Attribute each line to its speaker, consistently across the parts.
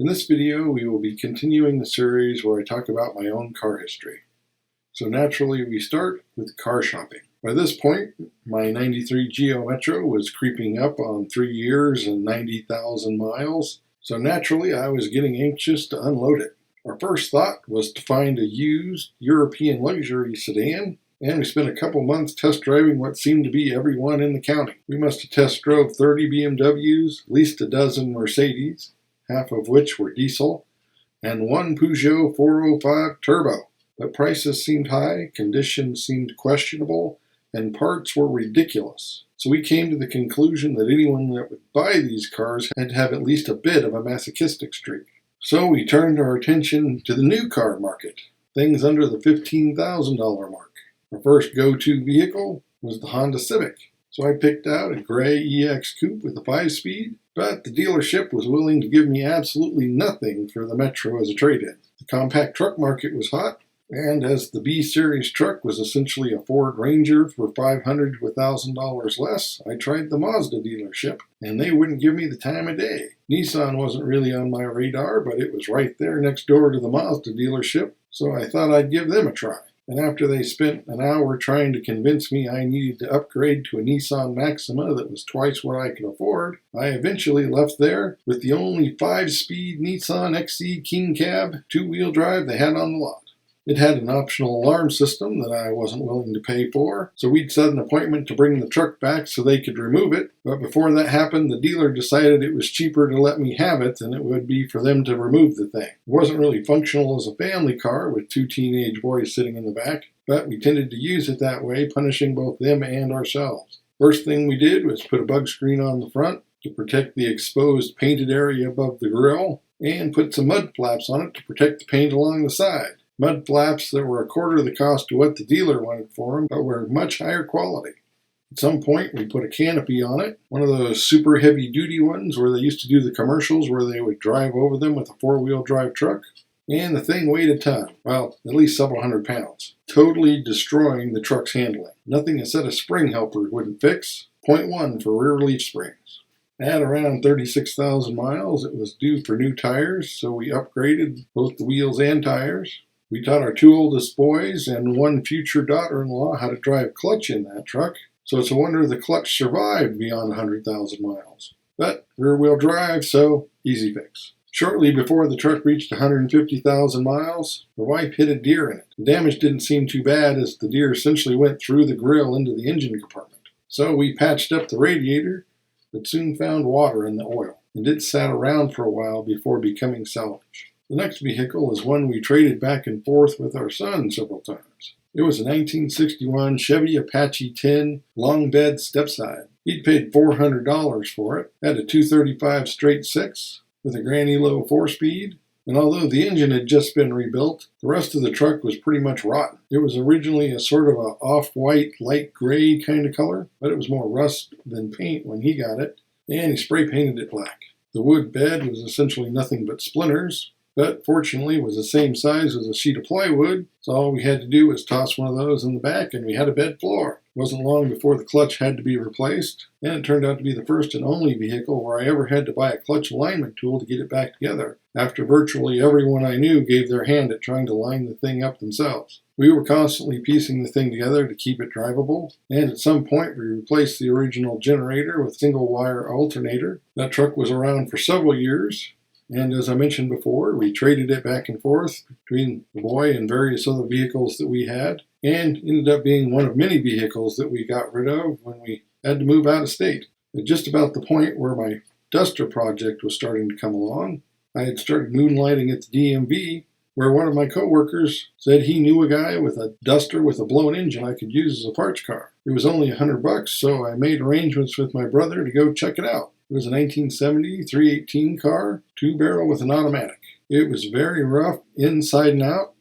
Speaker 1: In this video, we will be continuing the series where I talk about my own car history. So naturally, we start with car shopping. By this point, my 93 Geo Metro was creeping up on 3 years and 90,000 miles. So naturally, I was getting anxious to unload it. Our first thought was to find a used European luxury sedan, and we spent a couple months test driving what seemed to be every one in the county. We must have test drove 30 BMWs, at least a dozen Mercedes, half of which were diesel, and one Peugeot 405 Turbo. But prices seemed high, conditions seemed questionable, and parts were ridiculous. So we came to the conclusion that anyone that would buy these cars had to have at least a bit of a masochistic streak. So we turned our attention to the new car market, things under the $15,000 mark. Our first go-to vehicle was the Honda Civic. So I picked out a gray EX coupe with a 5-speed, but the dealership was willing to give me absolutely nothing for the Metro as a trade-in. The compact truck market was hot, and as the B-Series truck was essentially a Ford Ranger for $500 to $1,000 less, I tried the Mazda dealership, and they wouldn't give me the time of day. Nissan wasn't really on my radar, but it was right there next door to the Mazda dealership, so I thought I'd give them a try. And after they spent an hour trying to convince me I needed to upgrade to a Nissan Maxima that was twice what I could afford, I eventually left there with the only 5-speed Nissan XE King Cab 2-wheel drive they had on the lot. It had an optional alarm system that I wasn't willing to pay for, so we'd set an appointment to bring the truck back so they could remove it. But before that happened, the dealer decided it was cheaper to let me have it than it would be for them to remove the thing. It wasn't really functional as a family car with 2 teenage boys sitting in the back, but we tended to use it that way, punishing both them and ourselves. First thing we did was put a bug screen on the front to protect the exposed painted area above the grille, and put some mud flaps on it to protect the paint along the side. Mud flaps that were a quarter the cost of what the dealer wanted for them, but were much higher quality. At some point, we put a canopy on it, one of those super heavy-duty ones where they used to do the commercials where they would drive over them with a 4-wheel drive truck. And the thing weighed a ton, well, at least several hundred pounds, totally destroying the truck's handling. Nothing a set of spring helpers wouldn't fix. Point 1 for rear leaf springs. At around 36,000 miles, it was due for new tires, so we upgraded both the wheels and tires. We taught our 2 oldest boys and 1 future daughter-in-law how to drive clutch in that truck, so it's a wonder the clutch survived beyond 100,000 miles. But rear-wheel drive, so easy fix. Shortly before the truck reached 150,000 miles, the wife hit a deer in it. The damage didn't seem too bad as the deer essentially went through the grill into the engine compartment. So we patched up the radiator, but soon found water in the oil, and it sat around for a while before becoming salvage. The next vehicle is one we traded back and forth with our son several times. It was a 1961 Chevy Apache 10 long bed stepside. He'd paid $400 for it, had a 235 straight 6 with a Granny Low 4-speed, and although the engine had just been rebuilt, the rest of the truck was pretty much rotten. It was originally a sort of a off-white, light gray kind of color, but it was more rust than paint when he got it, and he spray painted it black. The wood bed was essentially nothing but splinters, but fortunately was the same size as a sheet of plywood, so all we had to do was toss one of those in the back and we had a bed floor. It wasn't long before the clutch had to be replaced, and it turned out to be the first and only vehicle where I ever had to buy a clutch alignment tool to get it back together, after virtually everyone I knew gave their hand at trying to line the thing up themselves. We were constantly piecing the thing together to keep it drivable, and at some point we replaced the original generator with a single-wire alternator. That truck was around for several years, and as I mentioned before, we traded it back and forth between the boy and various other vehicles that we had, and ended up being one of many vehicles that we got rid of when we had to move out of state. At just about the point where my Duster project was starting to come along, I had started moonlighting at the DMV, where one of my coworkers said he knew a guy with a Duster with a blown engine I could use as a parts car. It was only $100, so I made arrangements with my brother to go check it out. It was a 1970 318 car, 2-barrel with an automatic. It was very rough inside and out,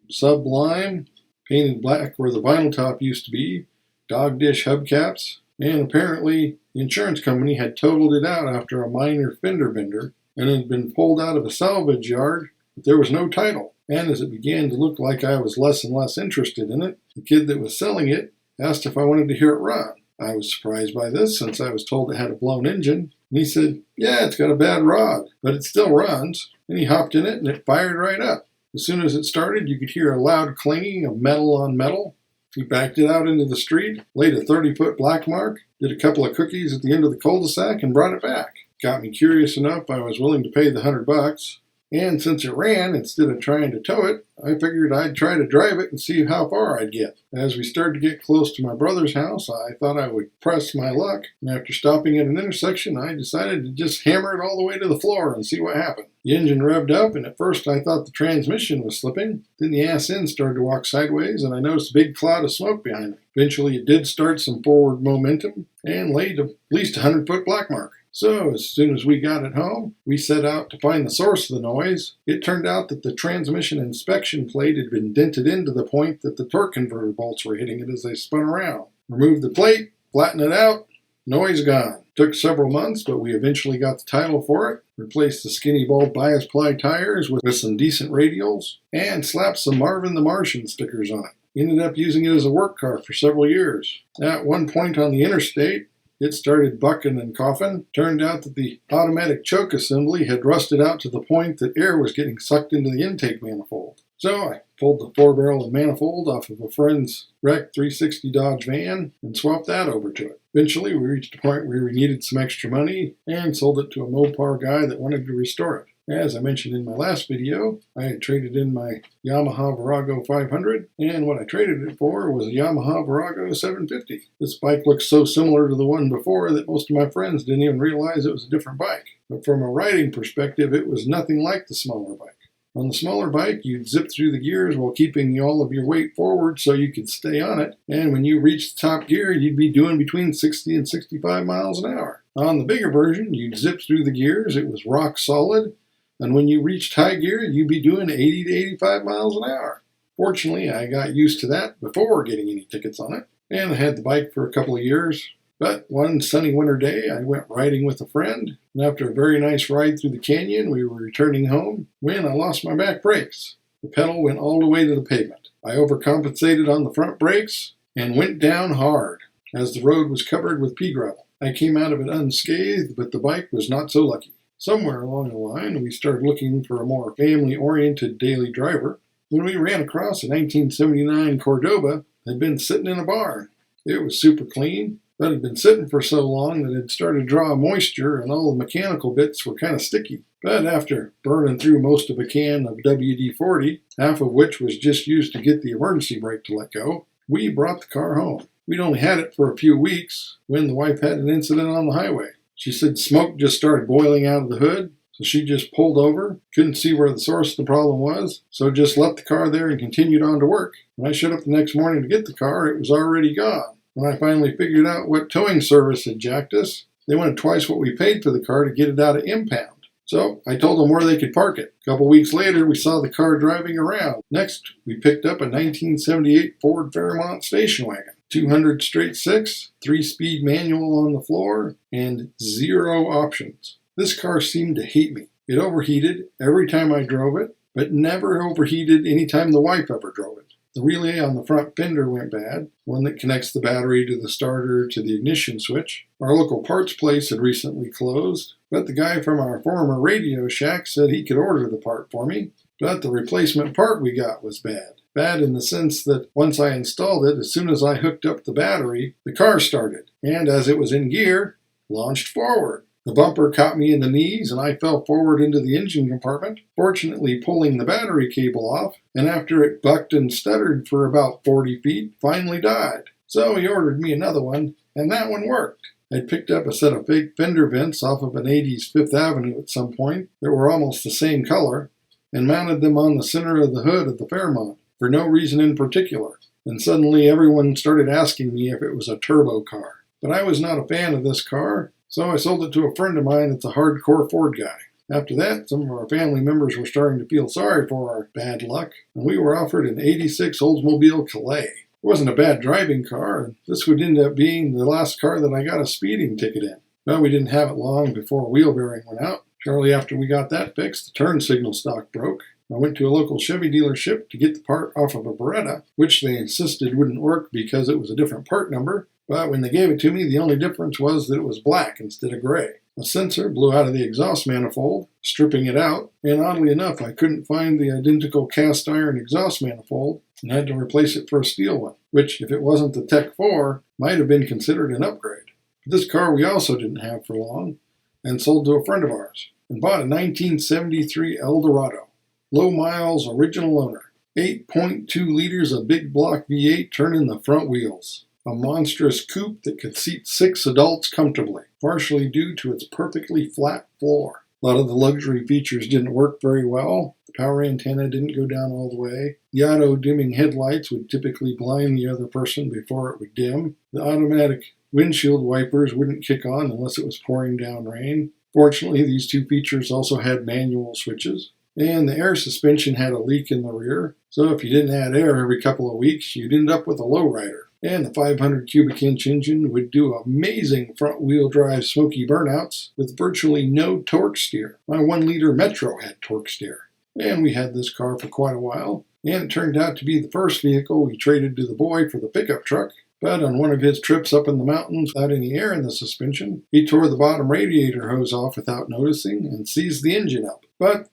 Speaker 1: sublime, painted black where the vinyl top used to be, dog dish hubcaps, and apparently the insurance company had totaled it out after a minor fender bender and had been pulled out of a salvage yard, but there was no title. And as it began to look like I was less and less interested in it, the kid that was selling it asked if I wanted to hear it run. I was surprised by this since I was told it had a blown engine, and he said, "Yeah, it's got a bad rod, but it still runs." and he hopped in it and it fired right up. As soon as it started, you could hear a loud clanging of metal on metal. He backed it out into the street, laid a 30-foot black mark, did a couple of cookies at the end of the cul-de-sac, and brought it back. Got me curious enough, I was willing to pay the $100. And since it ran, instead of trying to tow it, I figured I'd try to drive it and see how far I'd get. As we started to get close to my brother's house, I thought I would press my luck, and after stopping at an intersection, I decided to just hammer it all the way to the floor and see what happened. The engine revved up, and at first I thought the transmission was slipping. Then the ass end started to walk sideways, and I noticed a big cloud of smoke behind me. Eventually it did start some forward momentum, and laid at least a 100-foot black mark. So, as soon as we got it home, we set out to find the source of the noise. It turned out that the transmission inspection plate had been dented in to the point that the torque converter bolts were hitting it as they spun around. Removed the plate, flattened it out, noise gone. Took several months, but we eventually got the title for it, replaced the skinny bulb bias ply tires with some decent radials, and slapped some Marvin the Martian stickers on it. Ended up using it as a work car for several years. At one point on the interstate, it started bucking and coughing. Turned out that the automatic choke assembly had rusted out to the point that air was getting sucked into the intake manifold. So I pulled the 4-barrel and manifold off of a friend's wrecked 360 Dodge van and swapped that over to it. Eventually we reached a point where we needed some extra money and sold it to a Mopar guy that wanted to restore it. As I mentioned in my last video, I had traded in my Yamaha Virago 500, and what I traded it for was a Yamaha Virago 750. This bike looks so similar to the one before that most of my friends didn't even realize it was a different bike. But from a riding perspective, it was nothing like the smaller bike. On the smaller bike, you'd zip through the gears while keeping all of your weight forward so you could stay on it, and when you reached the top gear, you'd be doing between 60 and 65 miles an hour. On the bigger version, you'd zip through the gears, it was rock solid, and when you reached high gear, you'd be doing 80 to 85 miles an hour. Fortunately, I got used to that before getting any tickets on it, and I had the bike for a couple of years. But one sunny winter day, I went riding with a friend, and after a very nice ride through the canyon, we were returning home when I lost my back brakes. The pedal went all the way to the pavement. I overcompensated on the front brakes and went down hard, as the road was covered with pea gravel. I came out of it unscathed, but the bike was not so lucky. Somewhere along the line, we started looking for a more family-oriented daily driver when we ran across a 1979 Cordoba that had been sitting in a barn. It was super clean, but had been sitting for so long that it had started to draw moisture and all the mechanical bits were kind of sticky. But after burning through most of a can of WD-40, half of which was just used to get the emergency brake to let go, we brought the car home. We'd only had it for a few weeks when the wife had an incident on the highway. She said smoke just started boiling out of the hood, so she just pulled over, couldn't see where the source of the problem was, so just left the car there and continued on to work. When I showed up the next morning to get the car, it was already gone. When I finally figured out what towing service had jacked us, they wanted twice what we paid for the car to get it out of impound. So I told them where they could park it. A couple weeks later, we saw the car driving around. Next, we picked up a 1978 Ford Fairmont station wagon. 200 straight six, 3-speed manual on the floor, and 0 options. This car seemed to hate me. It overheated every time I drove it, but never overheated any time the wife ever drove it. The relay on the front fender went bad, one that connects the battery to the starter to the ignition switch. Our local parts place had recently closed, but the guy from our former Radio Shack said he could order the part for me, but the replacement part we got was bad. Bad in the sense that once I installed it, as soon as I hooked up the battery, the car started, and as it was in gear, launched forward. The bumper caught me in the knees, and I fell forward into the engine compartment, fortunately pulling the battery cable off, and after it bucked and stuttered for about 40 feet, finally died. So he ordered me another one, and that one worked. I'd picked up a set of fake fender vents off of an 80s Fifth Avenue at some point that were almost the same color, and mounted them on the center of the hood of the Fairmont, for no reason in particular. And suddenly everyone started asking me if it was a turbo car. But I was not a fan of this car, so I sold it to a friend of mine that's a hardcore Ford guy. After that, some of our family members were starting to feel sorry for our bad luck, and we were offered an 86 Oldsmobile Calais. It wasn't a bad driving car, and this would end up being the last car that I got a speeding ticket in. Well, we didn't have it long before a wheel bearing went out. Shortly after we got that fixed, the turn signal stock broke. I went to a local Chevy dealership to get the part off of a Beretta, which they insisted wouldn't work because it was a different part number, but when they gave it to me, the only difference was that it was black instead of gray. A sensor blew out of the exhaust manifold, stripping it out, and oddly enough, I couldn't find the identical cast iron exhaust manifold and had to replace it for a steel one, which, if it wasn't the Tech 4, might have been considered an upgrade. But this car we also didn't have for long, and sold to a friend of ours, and bought a 1973 Eldorado. Low miles, original owner. 8.2 liters of big block V8 turning the front wheels. A monstrous coupe that could seat 6 adults comfortably, partially due to its perfectly flat floor. A lot of the luxury features didn't work very well. The power antenna didn't go down all the way. The auto-dimming headlights would typically blind the other person before it would dim. The automatic windshield wipers wouldn't kick on unless it was pouring down rain. Fortunately, these two features also had manual switches. And the air suspension had a leak in the rear, so if you didn't add air every couple of weeks, you'd end up with a lowrider. And the 500 cubic inch engine would do amazing front wheel drive smoky burnouts with virtually no torque steer. My 1 liter Metro had torque steer. And we had this car for quite a while, and it turned out to be the first vehicle we traded to the boy for the pickup truck. But on one of his trips up in the mountains without any air in the suspension, he tore the bottom radiator hose off without noticing and seized the engine up. But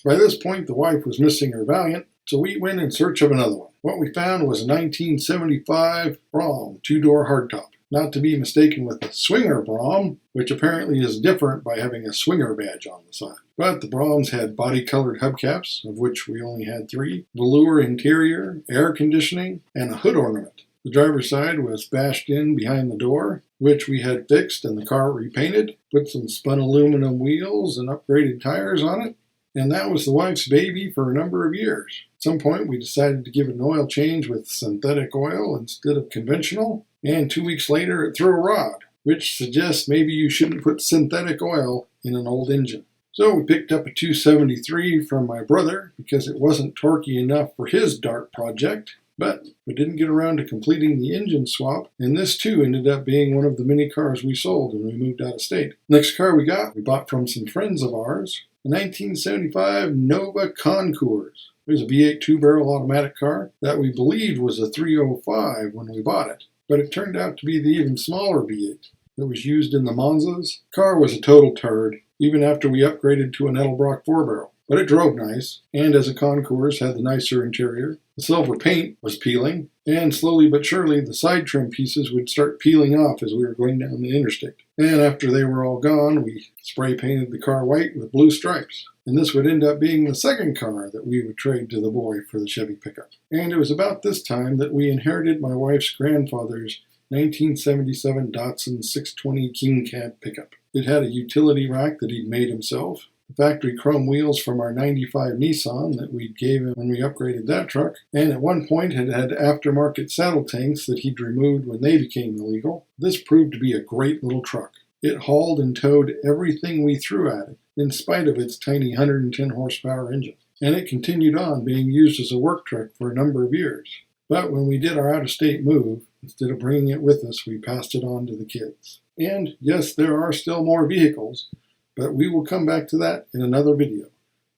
Speaker 1: by this point, the wife was missing her Valiant, so we went in search of another one. What we found was a 1975 Brougham 2-door hardtop, not to be mistaken with the Swinger Brougham, which apparently is different by having a Swinger badge on the side. But the Brahms had body-colored hubcaps, of which we only had 3, velour interior, air conditioning, and a hood ornament. The driver's side was bashed in behind the door, which we had fixed and the car repainted, put some spun aluminum wheels and upgraded tires on it. And that was the wife's baby for a number of years. At some point, we decided to give it an oil change with synthetic oil instead of conventional, and 2 weeks later, it threw a rod, which suggests maybe you shouldn't put synthetic oil in an old engine. So we picked up a 273 from my brother because it wasn't torquey enough for his Dart project, but we didn't get around to completing the engine swap, and this too ended up being one of the many cars we sold when we moved out of state. Next car we bought from some friends of ours, a 1975 Nova Concours. It was a V8 2-barrel automatic car that we believed was a 305 when we bought it, but it turned out to be the even smaller V8 that was used in the Monzas. The car was a total turd, even after we upgraded to an Edelbrock 4-barrel. But it drove nice, and as a Concours had the nicer interior. The silver paint was peeling, and slowly but surely the side trim pieces would start peeling off as we were going down the interstate. And after they were all gone, we spray painted the car white with blue stripes. And this would end up being the second car that we would trade to the boy for the Chevy pickup. And it was about this time that we inherited my wife's grandfather's 1977 Datsun 620 King Cab pickup. It had a utility rack that he'd made himself, factory chrome wheels from our 95 Nissan that we gave him when we upgraded that truck, and at one point it had aftermarket saddle tanks that he'd removed when they became illegal. This proved to be a great little truck. It hauled and towed everything we threw at it, in spite of its tiny 110 horsepower engine. And it continued on being used as a work truck for a number of years. But when we did our out-of-state move, instead of bringing it with us, we passed it on to the kids. And yes, there are still more vehicles, but we will come back to that in another video.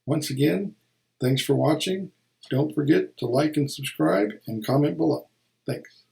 Speaker 1: Once again, thanks for watching. Don't forget to like and subscribe and comment below. Thanks.